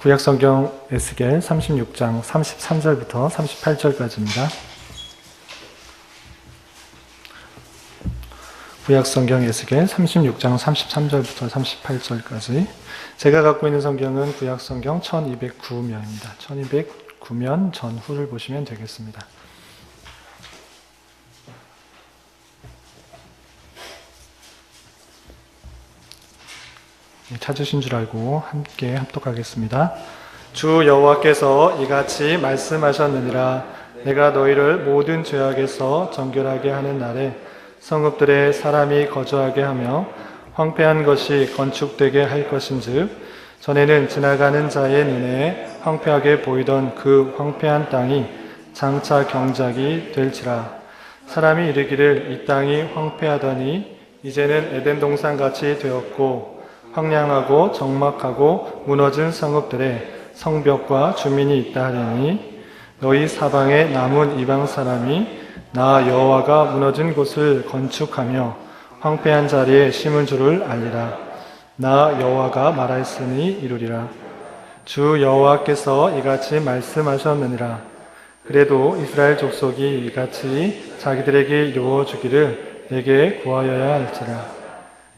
구약성경 에스겔 36장 33절부터 38절까지입니다. 구약성경 에스겔 36장 33절부터 38절까지. 제가 갖고 있는 성경은 구약성경 1209면입니다. 1209면 전후를 보시면 되겠습니다. 찾으신 줄 알고 함께 합독하겠습니다. 주 여호와께서 이같이 말씀하셨느니라. 내가 너희를 모든 죄악에서 정결하게 하는 날에 성읍들에 사람이 거주하게 하며 황폐한 것이 건축되게 할 것인즉 전에는 지나가는 자의 눈에 황폐하게 보이던 그 황폐한 땅이 장차 경작이 될지라. 사람이 이르기를 이 땅이 황폐하더니 이제는 에덴 동산같이 되었고 황량하고 적막하고 무너진 성읍들에 성벽과 주민이 있다 하리니 너희 사방에 남은 이방 사람이 나 여호와가 무너진 곳을 건축하며 황폐한 자리에 심은 줄을 알리라. 나 여호와가 말하였으니 이루리라. 주 여호와께서 이같이 말씀하셨느니라. 그래도 이스라엘 족속이 이같이 자기들에게 이루어 주기를 내게 구하여야 할지라.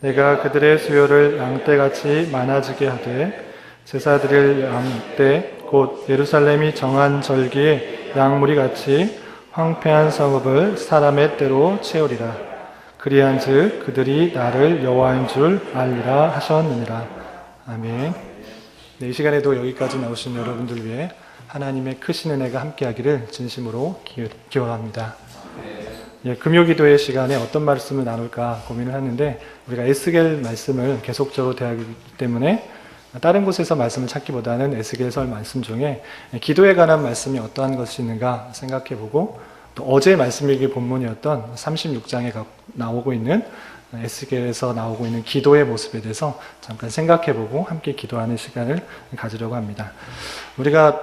내가 그들의 수요를 양떼같이 많아지게 하되 제사 드릴 양떼 곧 예루살렘이 정한 절기의 양무리같이 황폐한 성읍을 사람의 때로 채우리라. 그리한즉 그들이 나를 여호와인 줄 알리라 하셨느니라. 아멘. 네, 이 시간에도 여기까지 나오신 여러분들 위해 하나님의 크신 은혜가 함께하기를 진심으로 기원합니다. 예, 금요기도의 시간에 어떤 말씀을 나눌까 고민을 하는데 우리가 에스겔 말씀을 계속적으로 대하기 때문에 다른 곳에서 말씀을 찾기보다는 에스겔서 말씀 중에 기도에 관한 말씀이 어떠한 것이 있는가 생각해보고 또 어제 말씀일기 본문이었던 36장에 나오고 있는 에스겔에서 나오고 있는 기도의 모습에 대해서 잠깐 생각해보고 함께 기도하는 시간을 가지려고 합니다. 우리가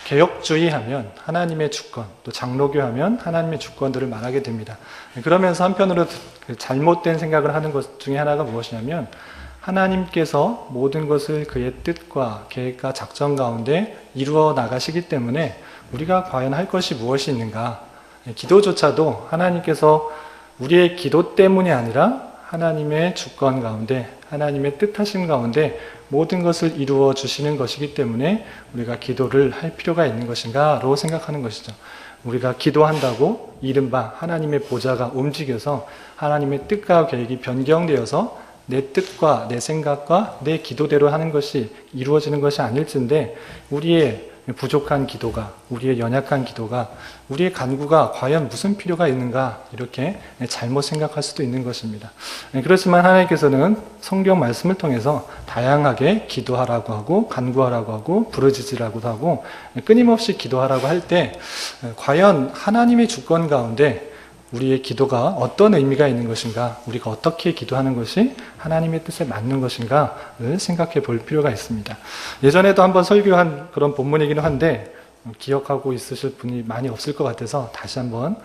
개혁주의 하면 하나님의 주권, 또 장로교 하면 하나님의 주권들을 말하게 됩니다. 그러면서 한편으로 잘못된 생각을 하는 것 중에 하나가 무엇이냐면 하나님께서 모든 것을 그의 뜻과 계획과 작전 가운데 이루어 나가시기 때문에 우리가 과연 할 것이 무엇이 있는가? 기도조차도 하나님께서 우리의 기도 때문이 아니라 하나님의 주권 가운데 하나님의 뜻하신 가운데 모든 것을 이루어 주시는 것이기 때문에 우리가 기도를 할 필요가 있는 것인가로 생각하는 것이죠. 우리가 기도한다고 이른바 하나님의 보좌가 움직여서 하나님의 뜻과 계획이 변경되어서 내 뜻과 내 생각과 내 기도대로 하는 것이 이루어지는 것이 아닐진데 우리의 부족한 기도가, 우리의 연약한 기도가, 우리의 간구가 과연 무슨 필요가 있는가 이렇게 잘못 생각할 수도 있는 것입니다. 그렇지만 하나님께서는 성경 말씀을 통해서 다양하게 기도하라고 하고 간구하라고 하고 부르짖으라고도 하고 끊임없이 기도하라고 할 때 과연 하나님의 주권 가운데 우리의 기도가 어떤 의미가 있는 것인가, 우리가 어떻게 기도하는 것이 하나님의 뜻에 맞는 것인가를 생각해 볼 필요가 있습니다. 예전에도 한번 설교한 그런 본문이기는 한데 기억하고 있으실 분이 많이 없을 것 같아서 다시 한번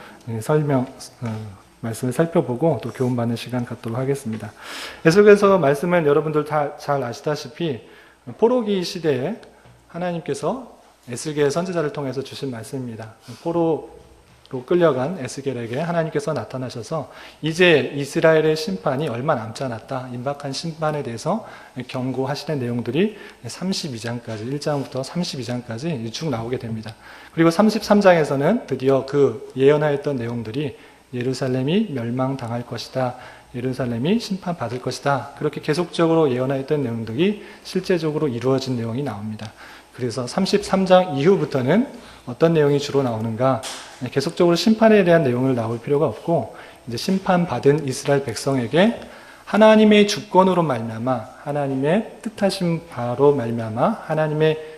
말씀을 살펴보고 또 교훈받는 시간 갖도록 하겠습니다. 계속해서 말씀은 여러분들 다 잘 아시다시피 포로기 시대에 하나님께서 에스겔 선지자를 통해서 주신 말씀입니다. 포로로 끌려간 에스겔에게 하나님께서 나타나셔서 이제 이스라엘의 심판이 얼마 남지 않았다. 임박한 심판에 대해서 경고하시는 내용들이 32장까지, 1장부터 32장까지 쭉 나오게 됩니다. 그리고 33장에서는 드디어 그 예언하였던 내용들이 예루살렘이 멸망당할 것이다. 예루살렘이 심판받을 것이다. 그렇게 계속적으로 예언하였던 내용들이 실제적으로 이루어진 내용이 나옵니다. 그래서 33장 이후부터는 어떤 내용이 주로 나오는가? 계속적으로 심판에 대한 내용을 나올 필요가 없고 이제 심판받은 이스라엘 백성에게 하나님의 주권으로 말미암아 하나님의 뜻하신 바로 말미암아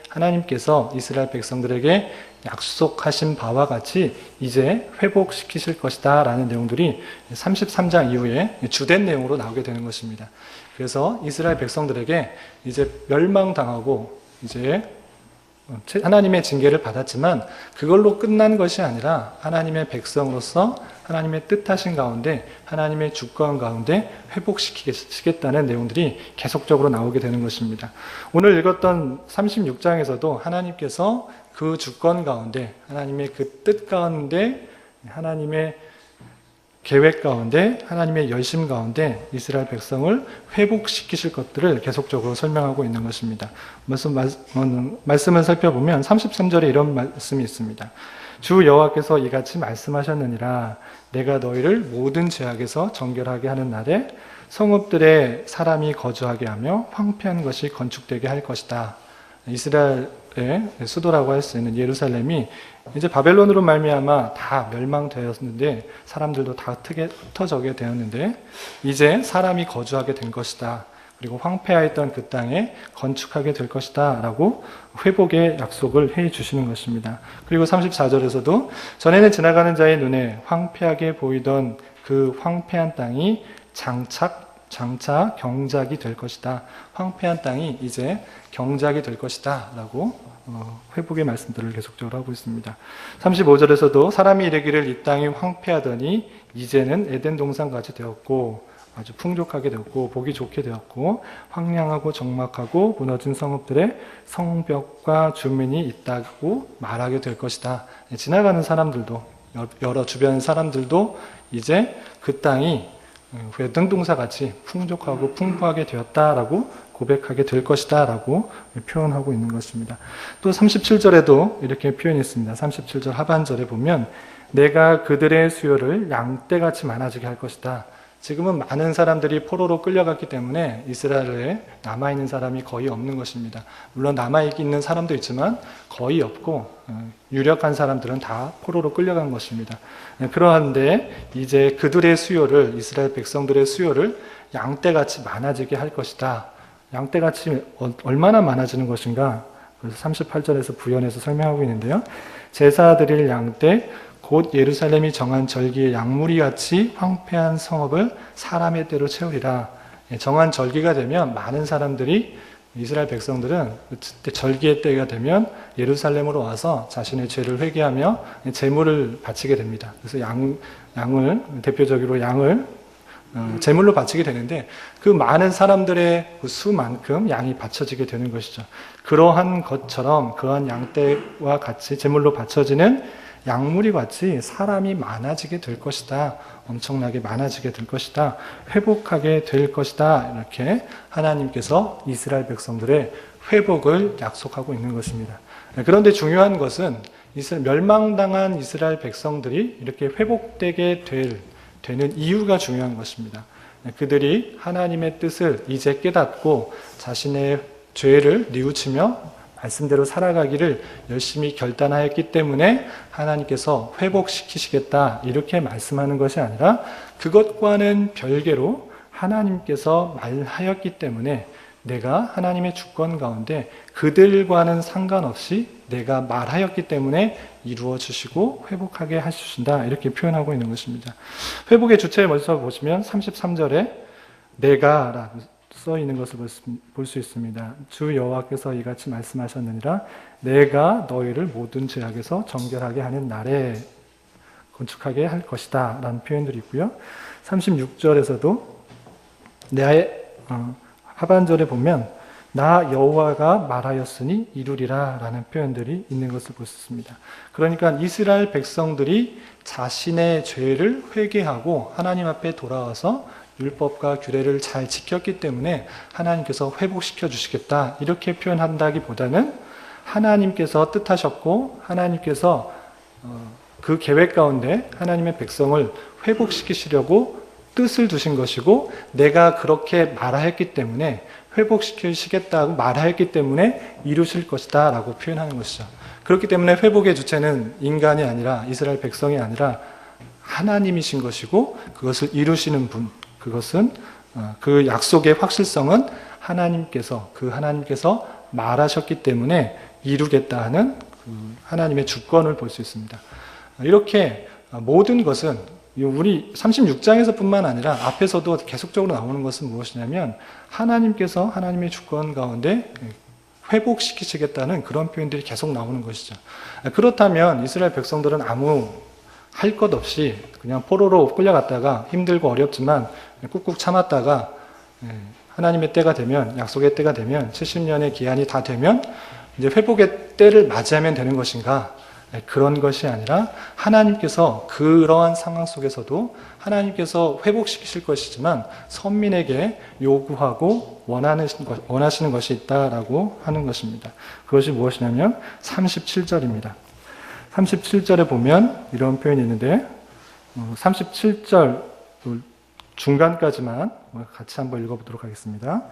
하나님께서 이스라엘 백성들에게 약속하신 바와 같이 이제 회복시키실 것이다 라는 내용들이 33장 이후에 주된 내용으로 나오게 되는 것입니다. 그래서 이스라엘 백성들에게 이제 멸망당하고 이제 하나님의 징계를 받았지만 그걸로 끝난 것이 아니라 하나님의 백성으로서 하나님의 뜻하신 가운데 하나님의 주권 가운데 회복시키겠다는 내용들이 계속적으로 나오게 되는 것입니다. 오늘 읽었던 36장에서도 하나님께서 그 주권 가운데 하나님의 그 뜻 가운데 하나님의 계획 가운데 하나님의 열심 가운데 이스라엘 백성을 회복시키실 것들을 계속적으로 설명하고 있는 것입니다. 말씀을 살펴보면 33절에 이런 말씀이 있습니다. 주 여호와께서 이같이 말씀하셨느니라. 내가 너희를 모든 죄악에서 정결하게 하는 날에 성읍들에 사람이 거주하게 하며 황폐한 것이 건축되게 할 것이다. 이스라엘의 수도라고 할 수 있는 예루살렘이 이제 바벨론으로 말미암아 다 멸망되었는데 사람들도 다 흩어져게 되었는데 이제 사람이 거주하게 된 것이다. 그리고 황폐하였던 그 땅에 건축하게 될 것이다 라고 회복의 약속을 해 주시는 것입니다. 그리고 34절에서도 전에는 지나가는 자의 눈에 황폐하게 보이던 그 황폐한 땅이 장차 경작이 될 것이다. 황폐한 땅이 이제 경작이 될 것이다 라고 회복의 말씀들을 계속적으로 하고 있습니다. 35절에서도 사람이 이르기를 이 땅이 황폐하더니 이제는 에덴 동산같이 되었고 아주 풍족하게 되었고 보기 좋게 되었고 황량하고 적막하고 무너진 성읍들의 성벽과 주민이 있다고 말하게 될 것이다. 지나가는 사람들도 여러 주변 사람들도 이제 그 땅이 에덴 동산같이 풍족하고 풍부하게 되었다라고 고백하게 될 것이다 라고 표현하고 있는 것입니다. 또 37절에도 이렇게 표현이 있습니다. 37절 하반절에 보면 내가 그들의 수요를 양떼같이 많아지게 할 것이다. 지금은 많은 사람들이 포로로 끌려갔기 때문에 이스라엘에 남아있는 사람이 거의 없는 것입니다. 물론 남아있는 사람도 있지만 거의 없고 유력한 사람들은 다 포로로 끌려간 것입니다. 그러한데 이제 그들의 수요를 이스라엘 백성들의 수요를 양떼같이 많아지게 할 것이다. 양떼같이 얼마나 많아지는 것인가? 그래서 38절에서 부연해서 설명하고 있는데요. 제사 드릴 양떼 곧 예루살렘이 정한 절기의 양무리같이 황폐한 성읍을 사람의 때로 채우리라. 정한 절기가 되면 많은 사람들이 이스라엘 백성들은 절기의 때가 되면 예루살렘으로 와서 자신의 죄를 회개하며 제물을 바치게 됩니다. 그래서 양을 대표적으로 양을 제물로 바치게 되는데 그 많은 사람들의 그 수만큼 양이 바쳐지게 되는 것이죠. 그러한 것처럼 그러한 양떼와 같이 제물로 바쳐지는 양무리 같이 사람이 많아지게 될 것이다. 엄청나게 많아지게 될 것이다. 회복하게 될 것이다. 이렇게 하나님께서 이스라엘 백성들의 회복을 약속하고 있는 것입니다. 그런데 중요한 것은 멸망당한 이스라엘 백성들이 이렇게 회복되게 되는 이유가 중요한 것입니다. 그들이 하나님의 뜻을 이제 깨닫고 자신의 죄를 뉘우치며 말씀대로 살아가기를 열심히 결단하였기 때문에 하나님께서 회복시키시겠다 이렇게 말씀하는 것이 아니라 그것과는 별개로 하나님께서 말하였기 때문에 내가 하나님의 주권 가운데 그들과는 상관없이 내가 말하였기 때문에 이루어 주시고 회복하게 하신다 이렇게 표현하고 있는 것입니다. 회복의 주체에 먼저 보시면 33절에 내가라고 써 있는 것을 볼 수 있습니다. 주 여호와께서 이같이 말씀하셨느니라. 내가 너희를 모든 죄악에서 정결하게 하는 날에 건축하게 할 것이다 라는 표현들이 있고요. 36절에서도 하반절에 보면 나 여호와가 말하였으니 이루리라 라는 표현들이 있는 것을 볼 수 있습니다. 그러니까 이스라엘 백성들이 자신의 죄를 회개하고 하나님 앞에 돌아와서 율법과 규례를 잘 지켰기 때문에 하나님께서 회복시켜 주시겠다 이렇게 표현한다기보다는 하나님께서 뜻하셨고 하나님께서 그 계획 가운데 하나님의 백성을 회복시키시려고 뜻을 두신 것이고 내가 그렇게 말하였기 때문에 회복시키시겠다고 말하였기 때문에 이루실 것이다 라고 표현하는 것이죠. 그렇기 때문에 회복의 주체는 인간이 아니라 이스라엘 백성이 아니라 하나님이신 것이고 그것을 이루시는 분, 그것은 그 약속의 확실성은 하나님께서 말하셨기 때문에 이루겠다 하는 하나님의 주권을 볼 수 있습니다. 이렇게 모든 것은 우리 36장에서 뿐만 아니라 앞에서도 계속적으로 나오는 것은 무엇이냐면 하나님께서 하나님의 주권 가운데 회복시키시겠다는 그런 표현들이 계속 나오는 것이죠. 그렇다면 이스라엘 백성들은 아무 할 것 없이 그냥 포로로 끌려갔다가 힘들고 어렵지만 꾹꾹 참았다가 하나님의 때가 되면, 약속의 때가 되면, 70년의 기한이 다 되면 이제 회복의 때를 맞이하면 되는 것인가? 그런 것이 아니라 하나님께서 그러한 상황 속에서도 하나님께서 회복시키실 것이지만 선민에게 요구하고 원하시는 것이 있다라고 하는 것입니다. 그것이 무엇이냐면 37절입니다. 37절에 보면 이런 표현이 있는데 37절 중간까지만 같이 한번 읽어보도록 하겠습니다.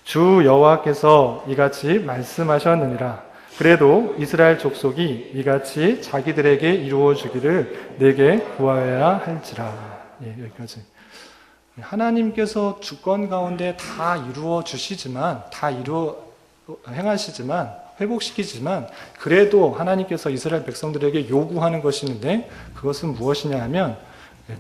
주 여호와께서 이같이 말씀하셨느니라. 그래도 이스라엘 족속이 이같이 자기들에게 이루어 주기를 내게 구하여야 할지라. 여기까지. 하나님께서 주권 가운데 다 이루어 주시지만, 다 행하시지만, 회복시키지만, 그래도 하나님께서 이스라엘 백성들에게 요구하는 것이 있는데, 그것은 무엇이냐 하면,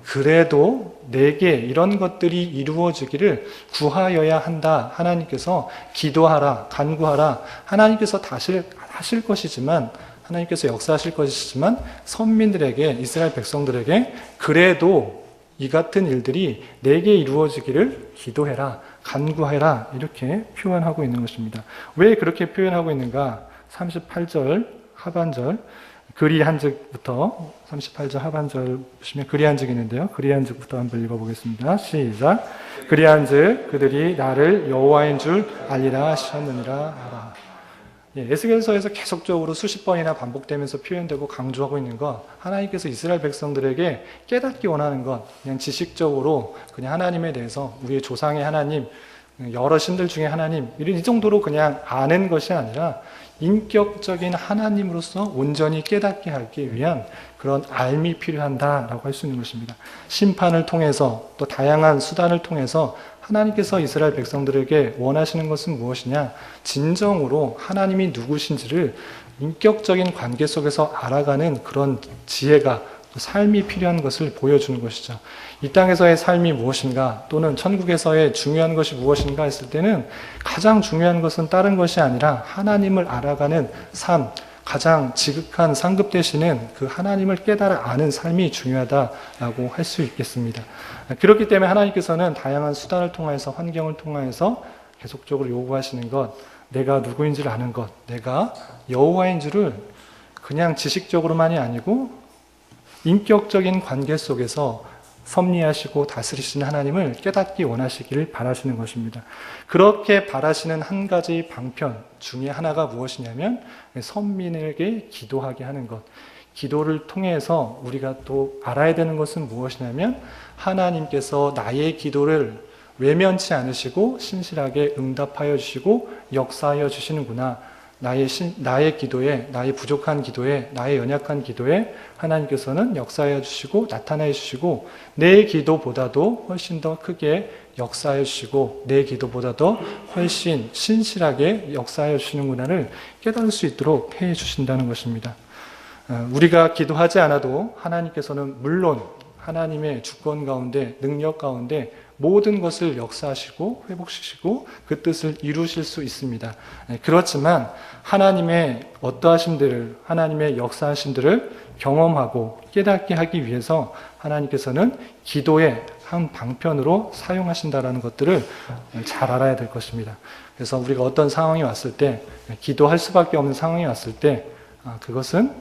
그래도 내게 이런 것들이 이루어지기를 구하여야 한다. 하나님께서 기도하라, 간구하라. 하나님께서 다시 하실 것이지만, 하나님께서 역사하실 것이지만 선민들에게, 이스라엘 백성들에게 그래도 이 같은 일들이 내게 이루어지기를 기도해라, 간구해라 이렇게 표현하고 있는 것입니다. 왜 그렇게 표현하고 있는가? 38절 하반절 그리한즉부터 38절 하반절 보시면 그리한즉이 있는데요. 그리한즉부터 한번 읽어보겠습니다. 시작. 그리한즉 그들이 나를 여호와인 줄 알리라 하셨느니라 하라. 에스겔서에서 계속적으로 수십 번이나 반복되면서 표현되고 강조하고 있는 것, 하나님께서 이스라엘 백성들에게 깨닫기 원하는 것, 그냥 지식적으로 그냥 하나님에 대해서 우리의 조상의 하나님, 여러 신들 중에 하나님, 이 정도로 그냥 아는 것이 아니라 인격적인 하나님으로서 온전히 깨닫게 하기 위한 그런 알미 필요한다라고 할 수 있는 것입니다. 심판을 통해서 또 다양한 수단을 통해서 하나님께서 이스라엘 백성들에게 원하시는 것은 무엇이냐? 진정으로 하나님이 누구신지를 인격적인 관계 속에서 알아가는 그런 지혜가, 삶이 필요한 것을 보여주는 것이죠. 이 땅에서의 삶이 무엇인가, 또는 천국에서의 중요한 것이 무엇인가 했을 때는 가장 중요한 것은 다른 것이 아니라 하나님을 알아가는 삶, 가장 지극한 상급 되시는 그 하나님을 깨달아 아는 삶이 중요하다라고 할 수 있겠습니다. 그렇기 때문에 하나님께서는 다양한 수단을 통해서, 환경을 통해서 계속적으로 요구하시는 것, 내가 누구인지를 아는 것, 내가 여호와인 줄을 그냥 지식적으로만이 아니고 인격적인 관계 속에서 섭리하시고 다스리시는 하나님을 깨닫기 원하시기를 바라시는 것입니다. 그렇게 바라시는 한 가지 방편 중에 하나가 무엇이냐면 선민에게 기도하게 하는 것. 기도를 통해서 우리가 또 알아야 되는 것은 무엇이냐면 하나님께서 나의 기도를 외면치 않으시고 신실하게 응답하여 주시고 역사하여 주시는구나. 나의 기도에, 나의 부족한 기도에, 나의 연약한 기도에 하나님께서는 역사하여 주시고 나타내 주시고 내 기도보다도 훨씬 더 크게 역사하여 주시고 내 기도보다도 훨씬 신실하게 역사하여 주시는구나를 깨달을 수 있도록 해 주신다는 것입니다. 우리가 기도하지 않아도 하나님께서는 물론 하나님의 주권 가운데, 능력 가운데 모든 것을 역사하시고 회복시키시고 그 뜻을 이루실 수 있습니다. 그렇지만 하나님의 어떠하심들을, 하나님의 역사하심들을 경험하고 깨닫게 하기 위해서 하나님께서는 기도의 한 방편으로 사용하신다라는 것들을 잘 알아야 될 것입니다. 그래서 우리가 어떤 상황이 왔을 때, 기도할 수밖에 없는 상황이 왔을 때, 그것은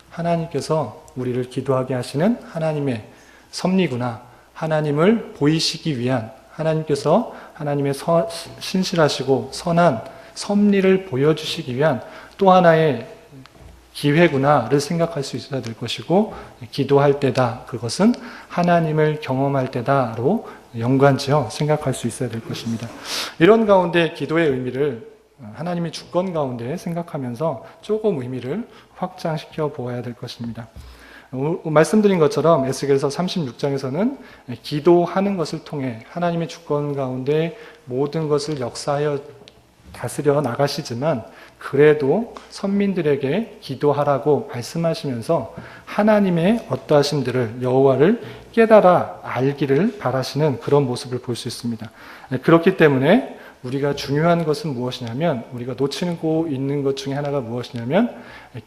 하나님께서 우리를 기도하게 하시는 하나님의 섭리구나. 하나님을 보이시기 위한, 하나님께서 하나님의 신실하시고 선한 섭리를 보여주시기 위한 또 하나의 기회구나를 생각할 수 있어야 될 것이고, 기도할 때다, 그것은 하나님을 경험할 때다로 연관지어 생각할 수 있어야 될 것입니다. 이런 가운데 기도의 의미를 하나님의 주권 가운데 생각하면서 조금 의미를 확장시켜 보아야 될 것입니다. 말씀드린 것처럼 에스겔서 36장에서는 기도하는 것을 통해 하나님의 주권 가운데 모든 것을 역사하여 다스려 나가시지만 그래도 선민들에게 기도하라고 말씀하시면서 하나님의 어떠하심들을, 여호와를 깨달아 알기를 바라시는 그런 모습을 볼 수 있습니다. 그렇기 때문에 우리가 중요한 것은 무엇이냐면, 우리가 놓치고 있는 것 중에 하나가 무엇이냐면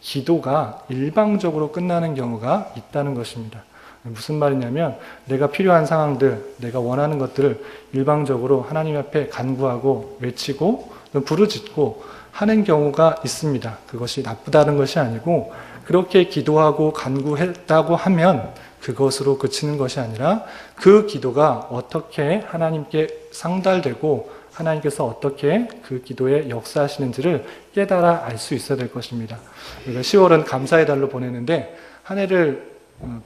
기도가 일방적으로 끝나는 경우가 있다는 것입니다. 무슨 말이냐면 내가 필요한 상황들, 내가 원하는 것들을 일방적으로 하나님 앞에 간구하고 외치고 부르짖고 하는 경우가 있습니다. 그것이 나쁘다는 것이 아니고, 그렇게 기도하고 간구했다고 하면 그것으로 그치는 것이 아니라 그 기도가 어떻게 하나님께 상달되고 하나님께서 어떻게 그 기도에 역사하시는지를 깨달아 알 수 있어야 될 것입니다. 우리가 10월은 감사의 달로 보내는데 한 해를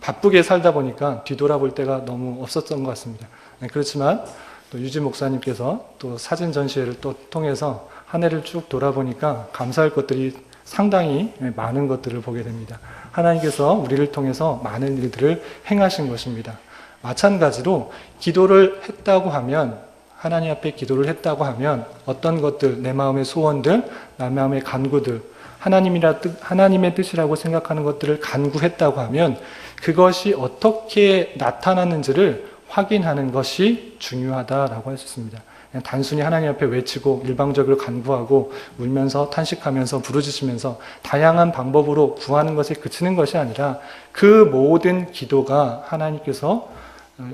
바쁘게 살다 보니까 뒤돌아볼 때가 너무 없었던 것 같습니다. 그렇지만 또 유지 목사님께서 또 사진 전시회를 또 통해서 한 해를 쭉 돌아보니까 감사할 것들이 상당히 많은 것들을 보게 됩니다. 하나님께서 우리를 통해서 많은 일들을 행하신 것입니다. 마찬가지로 기도를 했다고 하면, 하나님 앞에 기도를 했다고 하면 어떤 것들, 내 마음의 소원들, 내 마음의 간구들, 하나님의 뜻이라고 생각하는 것들을 간구했다고 하면 그것이 어떻게 나타나는지를 확인하는 것이 중요하다라고 할 수 있습니다. 그냥 단순히 하나님 앞에 외치고 일방적으로 간구하고 울면서 탄식하면서 부르짖으면서 다양한 방법으로 구하는 것에 그치는 것이 아니라 그 모든 기도가 하나님께서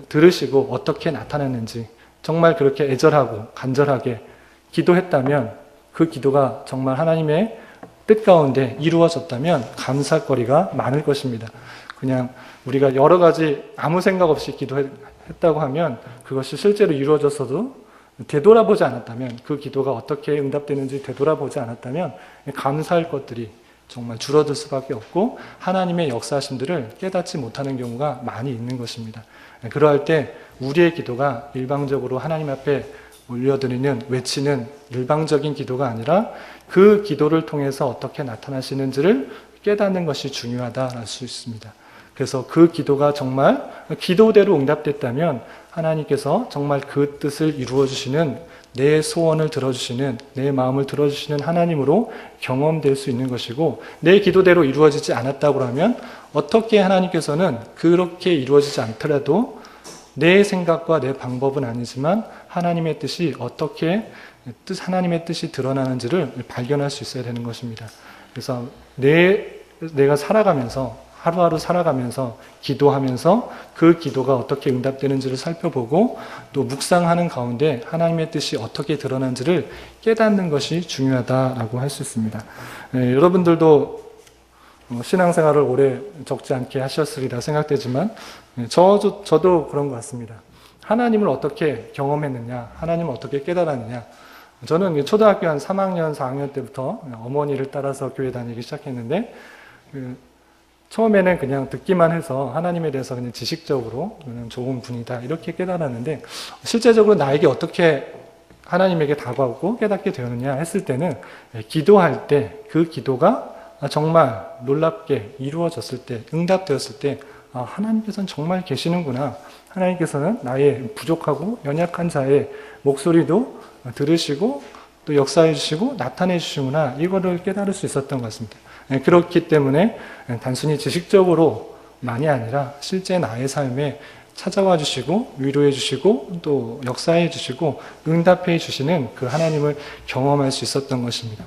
들으시고 어떻게 나타났는지, 정말 그렇게 애절하고 간절하게 기도했다면 그 기도가 정말 하나님의 뜻 가운데 이루어졌다면 감사거리가 많을 것입니다. 그냥 우리가 여러 가지 아무 생각 없이 기도했다고 하면 그것이 실제로 이루어졌어도 되돌아보지 않았다면, 그 기도가 어떻게 응답되는지 되돌아보지 않았다면 감사할 것들이 정말 줄어들 수밖에 없고 하나님의 역사하심들을 깨닫지 못하는 경우가 많이 있는 것입니다. 그러할 때 우리의 기도가 일방적으로 하나님 앞에 올려드리는, 외치는 일방적인 기도가 아니라 그 기도를 통해서 어떻게 나타나시는지를 깨닫는 것이 중요하다고 할 수 있습니다. 그래서 그 기도가 정말 기도대로 응답됐다면 하나님께서 정말 그 뜻을 이루어주시는, 내 소원을 들어주시는, 내 마음을 들어주시는 하나님으로 경험될 수 있는 것이고, 내 기도대로 이루어지지 않았다고 하면 어떻게 하나님께서는 그렇게 이루어지지 않더라도 내 생각과 내 방법은 아니지만 하나님의 뜻이 어떻게 하나님의 뜻이 드러나는지를 발견할 수 있어야 되는 것입니다. 그래서 내가 살아가면서, 하루하루 살아가면서 기도하면서 그 기도가 어떻게 응답되는지를 살펴보고 또 묵상하는 가운데 하나님의 뜻이 어떻게 드러난지를 깨닫는 것이 중요하다라고 할 수 있습니다. 여러분들도 신앙생활을 오래 적지 않게 하셨으리라 생각되지만 저도 그런 것 같습니다. 하나님을 어떻게 경험했느냐, 하나님을 어떻게 깨달았느냐. 저는 초등학교 한 3학년, 4학년 때부터 어머니를 따라서 교회 다니기 시작했는데 처음에는 그냥 듣기만 해서 하나님에 대해서 그냥 지식적으로 그냥 좋은 분이다 이렇게 깨달았는데, 실제적으로 나에게 어떻게 하나님에게 다가오고 깨닫게 되었느냐 했을 때는 기도할 때 그 기도가 정말 놀랍게 이루어졌을 때, 응답되었을 때 하나님께서는 정말 계시는구나, 하나님께서는 나의 부족하고 연약한 자의 목소리도 들으시고 또 역사해 주시고 나타내 주시구나, 이거를 깨달을 수 있었던 것 같습니다. 그렇기 때문에 단순히 지식적으로만이 아니라 실제 나의 삶에 찾아와 주시고 위로해 주시고 또 역사해 주시고 응답해 주시는 그 하나님을 경험할 수 있었던 것입니다.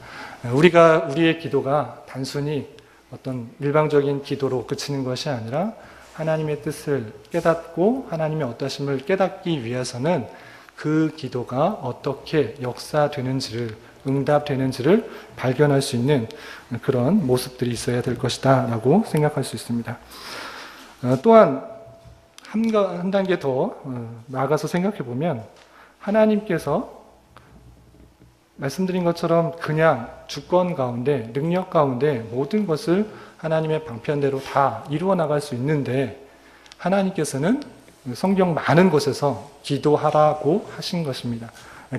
우리의 기도가 단순히 어떤 일방적인 기도로 그치는 것이 아니라 하나님의 뜻을 깨닫고 하나님의 어떠심을 깨닫기 위해서는 그 기도가 어떻게 역사되는지를, 응답되는지를 발견할 수 있는 그런 모습들이 있어야 될 것이다 라고 생각할 수 있습니다. 또한 한 단계 더 나아가서 생각해 보면, 하나님께서 말씀드린 것처럼 그냥 주권 가운데, 능력 가운데 모든 것을 하나님의 방편대로 다 이루어 나갈 수 있는데, 하나님께서는 성경 많은 곳에서 기도하라고 하신 것입니다.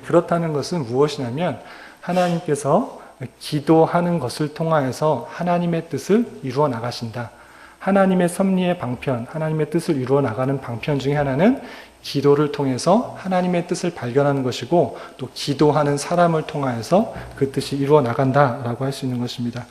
그렇다는 것은 무엇이냐면 하나님께서 기도하는 것을 통하여서 하나님의 뜻을 이루어 나가신다. 하나님의 섭리의 방편, 하나님의 뜻을 이루어 나가는 방편 중에 하나는 기도를 통해서 하나님의 뜻을 발견하는 것이고, 또 기도하는 사람을 통하여서 그 뜻이 이루어 나간다라고 할 수 있는 것입니다.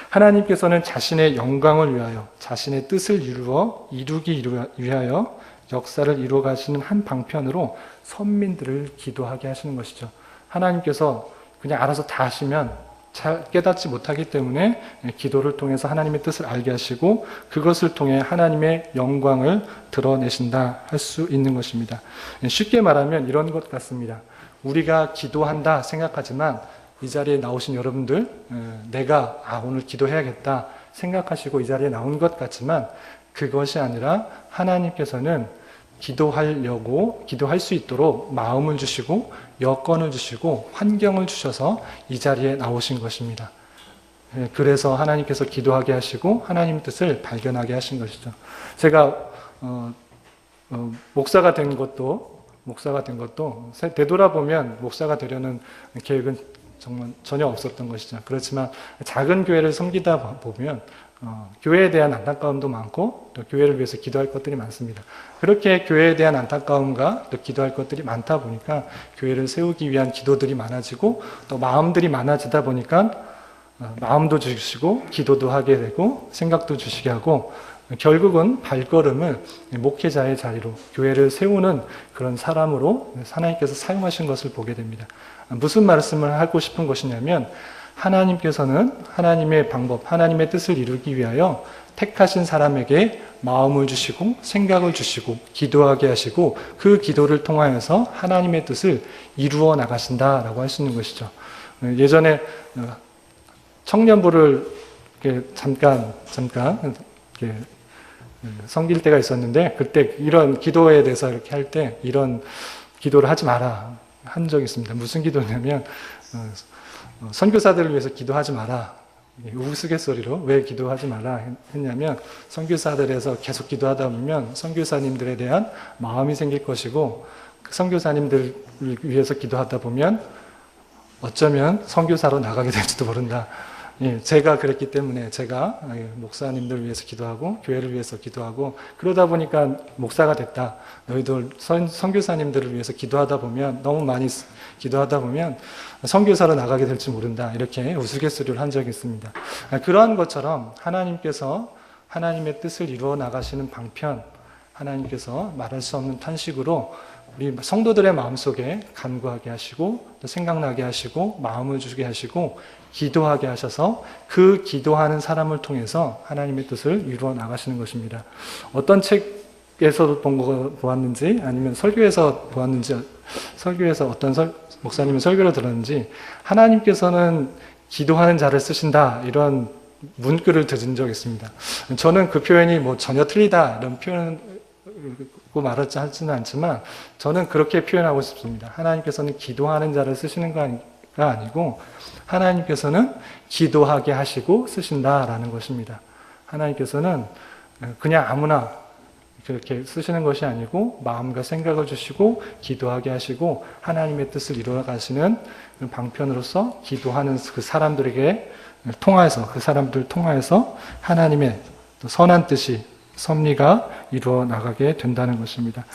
하나님께서는 자신의 영광을 위하여, 자신의 뜻을 이루기 위하여 역사를 이루어 가시는 한 방편으로 선민들을 기도하게 하시는 것이죠. 하나님께서 그냥 알아서 다 하시면 잘 깨닫지 못하기 때문에 기도를 통해서 하나님의 뜻을 알게 하시고 그것을 통해 하나님의 영광을 드러내신다 할 수 있는 것입니다. 쉽게 말하면 이런 것 같습니다. 우리가 기도한다 생각하지만 이 자리에 나오신 여러분들 내가 오늘 기도해야겠다 생각하시고 이 자리에 나온 것 같지만 그것이 아니라 하나님께서는 기도할 수 있도록 마음을 주시고 여건을 주시고 환경을 주셔서 이 자리에 나오신 것입니다. 그래서 하나님께서 기도하게 하시고 하나님 뜻을 발견하게 하신 것이죠. 제가 목사가 된 것도 되돌아보면 목사가 되려는 계획은 정말 전혀 없었던 것이죠. 그렇지만 작은 교회를 섬기다 보면 교회에 대한 안타까움도 많고 또 교회를 위해서 기도할 것들이 많습니다. 그렇게 교회에 대한 안타까움과 또 기도할 것들이 많다 보니까 교회를 세우기 위한 기도들이 많아지고 또 마음들이 많아지다 보니까 마음도 주시고 기도도 하게 되고 생각도 주시게 하고 결국은 발걸음을 목회자의 자리로 교회를 세우는 그런 사람으로 하나님께서 사용하신 것을 보게 됩니다. 무슨 말씀을 하고 싶은 것이냐면 하나님께서는 하나님의 방법, 하나님의 뜻을 이루기 위하여 택하신 사람에게 마음을 주시고 생각을 주시고 기도하게 하시고 그 기도를 통하여서 하나님의 뜻을 이루어 나가신다라고 할 수 있는 것이죠. 예전에 청년부를 잠깐 섬길 때가 있었는데 그때 이런 기도에 대해서 이렇게 할 때 이런 기도를 하지 마라 한 적이 있습니다. 무슨 기도냐면 선교사들을 위해서 기도하지 마라. 우스갯소리로 왜 기도하지 마라 했냐면 선교사들에서 계속 기도하다 보면 선교사님들에 대한 마음이 생길 것이고 그 선교사님들을 위해서 기도하다 보면 어쩌면 선교사로 나가게 될지도 모른다. 제가 그랬기 때문에 제가 목사님들을 위해서 기도하고 교회를 위해서 기도하고 그러다 보니까 목사가 됐다. 너희들 선교사님들을 위해서 기도하다 보면 너무 많이 기도하다 보면 선교사로 나가게 될지 모른다. 이렇게 우스갯소리를 한 적이 있습니다. 그러한 것처럼 하나님께서 하나님의 뜻을 이루어 나가시는 방편, 하나님께서 말할 수 없는 탄식으로 우리 성도들의 마음속에 간구하게 하시고 또 생각나게 하시고 마음을 주게 하시고 기도하게 하셔서 그 기도하는 사람을 통해서 하나님의 뜻을 이루어 나가시는 것입니다. 어떤 책에서 보았는지 아니면 설교에서 보았는지 설교에서 어떤 목사님이 설교를 들었는지 하나님께서는 기도하는 자를 쓰신다 이런 문구를 들은 적이 있습니다. 저는 그 표현이 전혀 틀리다 이런 표현을 말하지 하지는 않지만 저는 그렇게 표현하고 싶습니다. 하나님께서는 기도하는 자를 쓰시는 가 아니고 하나님께서는 기도하게 하시고 쓰신다라는 것입니다. 하나님께서는 그냥 아무나 그렇게 쓰시는 것이 아니고 마음과 생각을 주시고 기도하게 하시고 하나님의 뜻을 이루어 가시는 방편으로서 기도하는 그 사람들에게 통하여서 그 사람들 통하여서 하나님의 선한 뜻이 섭리가 이루어 나가게 된다는 것입니다.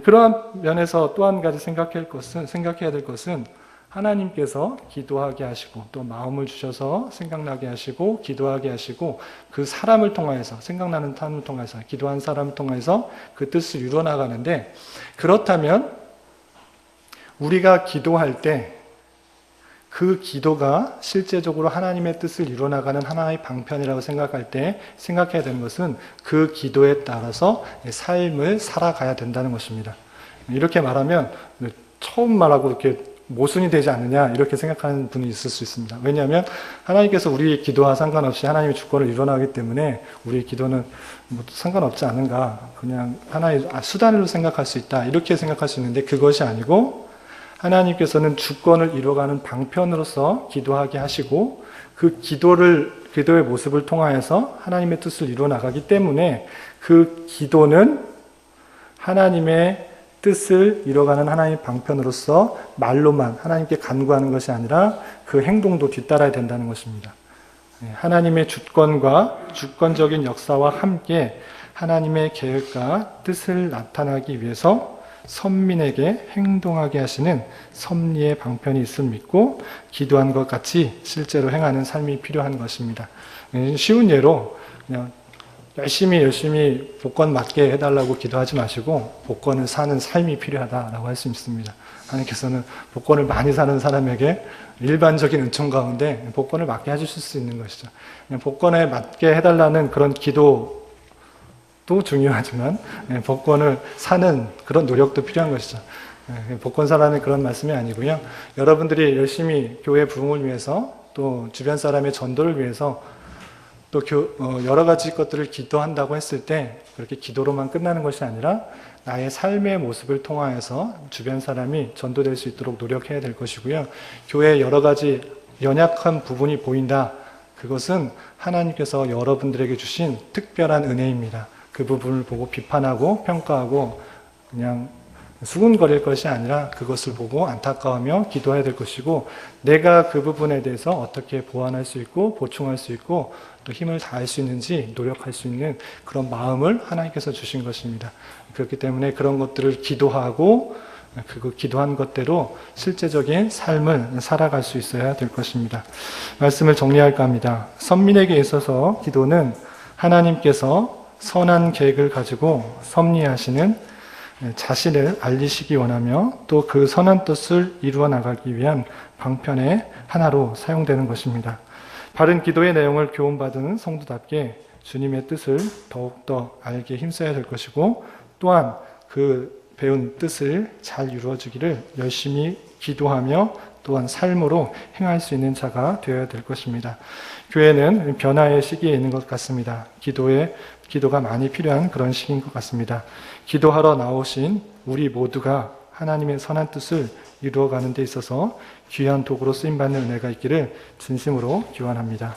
그러한 면에서 또 한 가지 생각해야 될 것은 하나님께서 기도하게 하시고 또 마음을 주셔서 생각나게 하시고 기도하게 하시고 그 사람을 통하여서 생각나는 사람을 통해서 기도한 사람을 통해서 그 뜻을 이루어 나가는데 그렇다면 우리가 기도할 때 그 기도가 실제적으로 하나님의 뜻을 이루어나가는 하나의 방편이라고 생각할 때 생각해야 되는 것은 그 기도에 따라서 삶을 살아가야 된다는 것입니다. 이렇게 말하면 처음 말하고 이렇게 모순이 되지 않느냐 이렇게 생각하는 분이 있을 수 있습니다. 왜냐하면 하나님께서 우리의 기도와 상관없이 하나님의 주권을 이루어나가기 때문에 우리의 기도는 상관없지 않은가 그냥 하나의 수단으로 생각할 수 있다 이렇게 생각할 수 있는데 그것이 아니고 하나님께서는 주권을 이루어가는 방편으로서 기도하게 하시고 그 기도의 모습을 통하여서 하나님의 뜻을 이루어 나가기 때문에 그 기도는 하나님의 뜻을 이뤄가는 하나님의 방편으로서 말로만 하나님께 간구하는 것이 아니라 그 행동도 뒤따라야 된다는 것입니다. 하나님의 주권과 주권적인 역사와 함께 하나님의 계획과 뜻을 나타나기 위해서 선민에게 행동하게 하시는 섭리의 방편이 있음을 믿고 기도한 것 같이 실제로 행하는 삶이 필요한 것입니다. 쉬운 예로 그냥 열심히 복권 맞게 해달라고 기도하지 마시고 복권을 사는 삶이 필요하다라고 할 수 있습니다. 하나님께서는 복권을 많이 사는 사람에게 일반적인 은총 가운데 복권을 맞게 해주실 수 있는 것이죠. 복권에 맞게 해달라는 그런 기도도 중요하지만 복권을 사는 그런 노력도 필요한 것이죠. 복권 사라는 그런 말씀이 아니고요. 여러분들이 열심히 교회 부흥을 위해서 또 주변 사람의 전도를 위해서 또 여러 가지 것들을 기도한다고 했을 때 그렇게 기도로만 끝나는 것이 아니라 나의 삶의 모습을 통하여서 주변 사람이 전도될 수 있도록 노력해야 될 것이고요. 교회에 여러 가지 연약한 부분이 보인다. 그것은 하나님께서 여러분들에게 주신 특별한 은혜입니다. 그 부분을 보고 비판하고 평가하고 그냥 수군거릴 것이 아니라 그것을 보고 안타까워하며 기도해야 될 것이고 내가 그 부분에 대해서 어떻게 보완할 수 있고 보충할 수 있고 또 힘을 다할 수 있는지 노력할 수 있는 그런 마음을 하나님께서 주신 것입니다. 그렇기 때문에 그런 것들을 기도하고 그 기도한 것대로 실제적인 삶을 살아갈 수 있어야 될 것입니다. 말씀을 정리할까 합니다. 선민에게 있어서 기도는 하나님께서 선한 계획을 가지고 섭리하시는 자신을 알리시기 원하며 또 그 선한 뜻을 이루어 나가기 위한 방편의 하나로 사용되는 것입니다. 바른 기도의 내용을 교훈받은 성도답게 주님의 뜻을 더욱더 알게 힘써야 될 것이고 또한 그 배운 뜻을 잘 이루어주기를 열심히 기도하며 또한 삶으로 행할 수 있는 자가 되어야 될 것입니다. 교회는 변화의 시기에 있는 것 같습니다. 기도가 많이 필요한 그런 시기인 것 같습니다. 기도하러 나오신 우리 모두가 하나님의 선한 뜻을 이루어가는 데 있어서 귀한 도구로 쓰임받는 은혜가 있기를 진심으로 기원합니다.